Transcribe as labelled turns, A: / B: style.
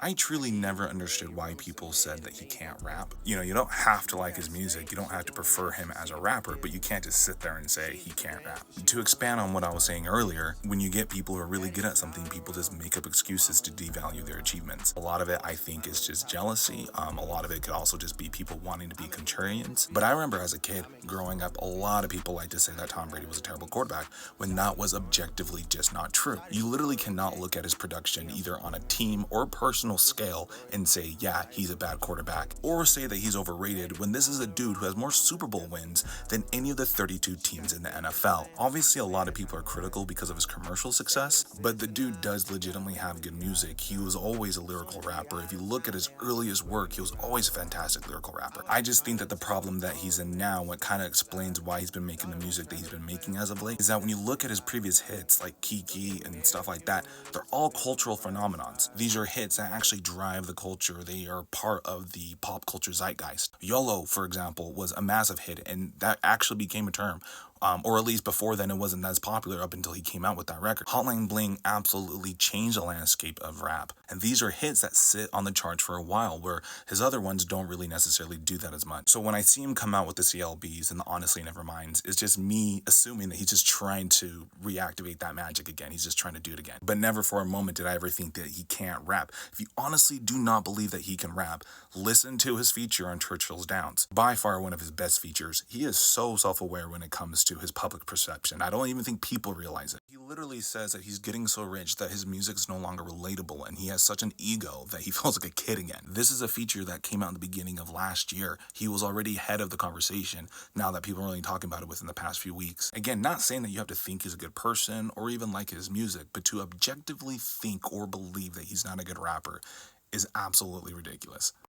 A: I truly never understood why people said that he can't rap. You don't have to like his music, you don't have to prefer him as a rapper, but you can't just sit there and say he can't rap. To expand on what I was saying earlier, when you get people who are really good at something, people just make up excuses to devalue their achievements. A lot of it, I think, is just jealousy. A lot of it could also just be people wanting to be contrarians. But I remember as a kid growing up, a lot of people like to say that Tom Brady was a terrible quarterback when that was objectively just not true. You literally cannot look at his production either on a team or personal scale and say, yeah, he's a bad quarterback, or say that he's overrated when this is a dude who has more Super Bowl wins than any of the 32 teams in the NFL. Obviously, a lot of people are critical because of his commercial success, but the dude does legitimately have good music. He was always a lyrical rapper. If you look at his earliest work, he was always a fantastic lyrical rapper. I just think that the problem that he's in now, what kind of explains why he's been making the music that he's been making as of late, is that when you look at his previous hits like Kiki and stuff like that, they're all cultural phenomenons. These are hits that actually drive the culture. They are part of the pop culture zeitgeist. YOLO, for example, was a massive hit, and that actually became a term. Or at least before then, it wasn't as popular up until he came out with that record. Hotline Bling absolutely changed the landscape of rap. And these are hits that sit on the charts for a while, where his other ones don't really necessarily do that as much. So when I see him come out with the CLBs and the Honestly Neverminds, it's just me assuming that he's just trying to reactivate that magic again. He's just trying to do it again. But never for a moment did I ever think that he can't rap. If you honestly do not believe that he can rap, listen to his feature on Churchill's Downs. By far one of his best features. He is so self-aware when it comes to his public perception. I don't even think people realize it. He literally says that he's getting so rich that his music is no longer relatable, and he has such an ego that he feels like a kid again. This is a feature that came out in the beginning of last year. He was already ahead of the conversation now that people are only talking about it within the past few weeks. Again, not saying that you have to think he's a good person or even like his music, but to objectively think or believe that he's not a good rapper is absolutely ridiculous.